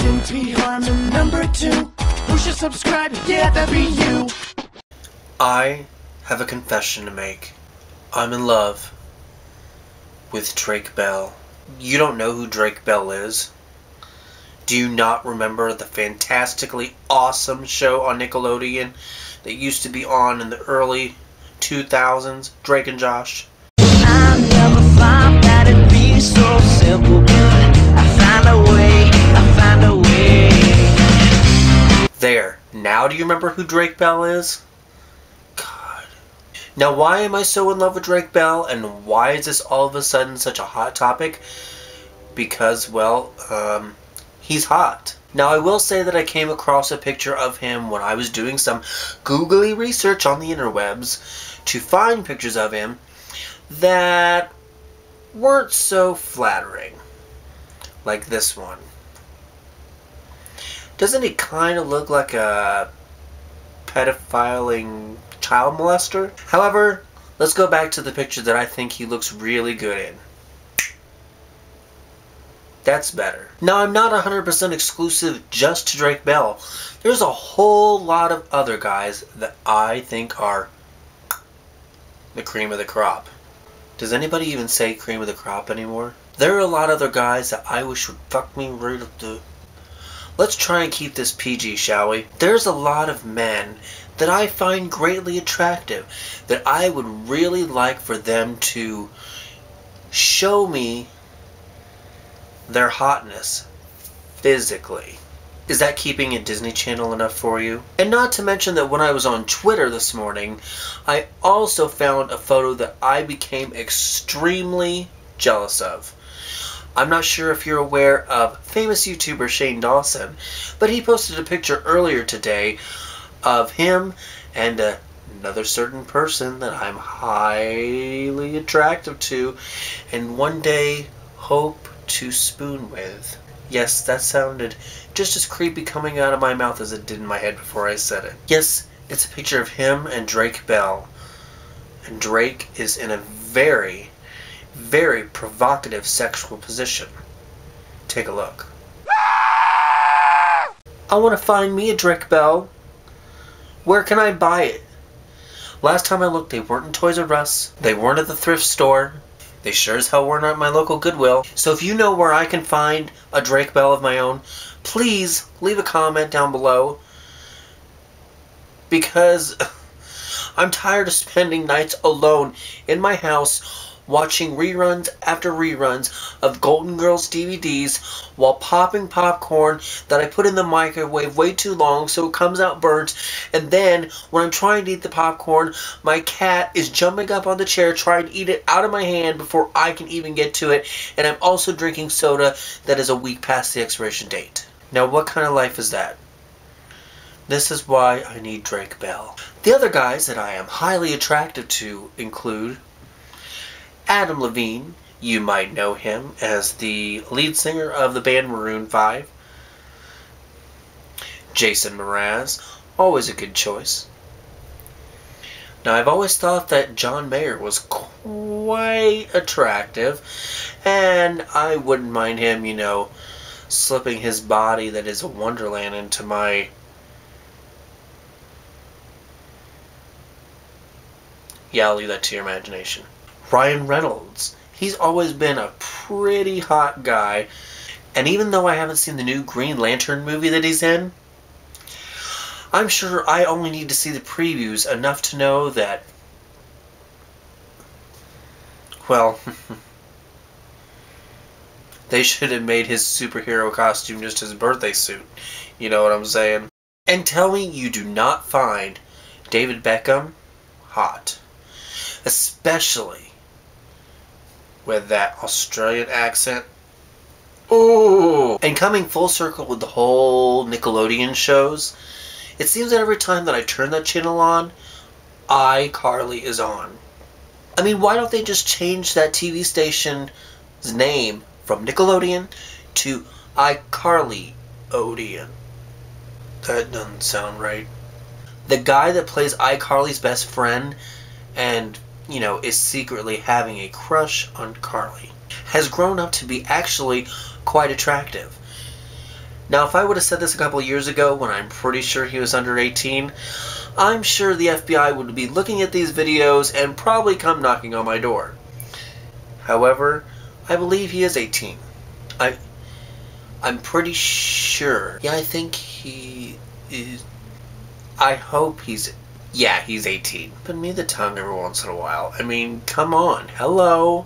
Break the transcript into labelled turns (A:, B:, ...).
A: Justin T. Harman, #2. Who should subscribe? Yeah, that'd be you.
B: I have a confession to make. I'm in love with Drake Bell. You don't know who Drake Bell is? Do you not remember the fantastically awesome show on Nickelodeon that used to be on in the early 2000s, Drake and Josh?
C: I never thought that it'd be so simple, but I found a way,
B: There. Now do you remember who Drake Bell is? God. Now why am I so in love with Drake Bell, and why is this all of a sudden such a hot topic? Because, well, he's hot. Now I will say that I came across a picture of him when I was doing some googly research on the interwebs to find pictures of him that weren't so flattering. Like this one. Doesn't he kind of look like a pedophiling child molester? However, let's go back to the picture that I think he looks really good in. That's better. Now, I'm not 100% exclusive just to Drake Bell. There's a whole lot of other guys that I think are the cream of the crop. Does anybody even say cream of the crop anymore? There are a lot of other guys that I wish would fuck me right up the... Let's try and keep this PG, shall we? There's a lot of men that I find greatly attractive that I would really like for them to show me their hotness physically. Is that keeping it Disney Channel enough for you? And not to mention that when I was on Twitter this morning, I also found a photo that I became extremely jealous of. I'm not sure if you're aware of famous YouTuber Shane Dawson, but he posted a picture earlier today of him and another certain person that I'm highly attracted to and one day hope to spoon with. Yes, that sounded just as creepy coming out of my mouth as it did in my head before I said it. Yes, it's a picture of him and Drake Bell. And Drake is in a very provocative sexual position. Take a look. I want to find me a Drake Bell. Where can I buy it? Last time I looked, they weren't in Toys R Us. They weren't at the thrift store. They sure as hell weren't at my local Goodwill. So if you know where I can find a Drake Bell of my own, please leave a comment down below. Because I'm tired of spending nights alone in my house watching reruns after reruns of Golden Girls DVDs while popping popcorn that I put in the microwave way too long so it comes out burnt, and then when I'm trying to eat the popcorn, my cat is jumping up on the chair trying to eat it out of my hand before I can even get to it, and I'm also drinking soda that is a week past the expiration date. Now what kind of life is that? This is why I need Drake Bell. The other guys that I am highly attracted to include Adam Levine. You might know him as the lead singer of the band Maroon 5. Jason Mraz, always a good choice. Now, I've always thought that John Mayer was quite attractive, and I wouldn't mind him, you know, slipping his body that is a wonderland into my... Yeah, I'll leave that to your imagination. Ryan Reynolds. He's always been a pretty hot guy. And even though I haven't seen the new Green Lantern movie that he's in, I'm sure I only need to see the previews enough to know that, well, they should have made his superhero costume just his birthday suit. You know what I'm saying? And tell me you do not find David Beckham hot. Especially with that Australian accent. Ooh! And coming full circle with the whole Nickelodeon shows, it seems that every time that I turn that channel on, iCarly is on. I mean, why don't they just change that TV station's name from Nickelodeon to iCarly-Odeon? That doesn't sound right. The guy that plays iCarly's best friend and, you know, is secretly having a crush on Carly has grown up to be actually quite attractive. Now, if I would have said this a couple years ago when I'm pretty sure he was under 18, I'm sure the FBI would be looking at these videos and probably come knocking on my door. However, I believe he is 18. I'm pretty sure. Yeah, I think he is. I hope he's. Yeah, he's 18. But me the tongue every once in a while. I mean, come on. Hello.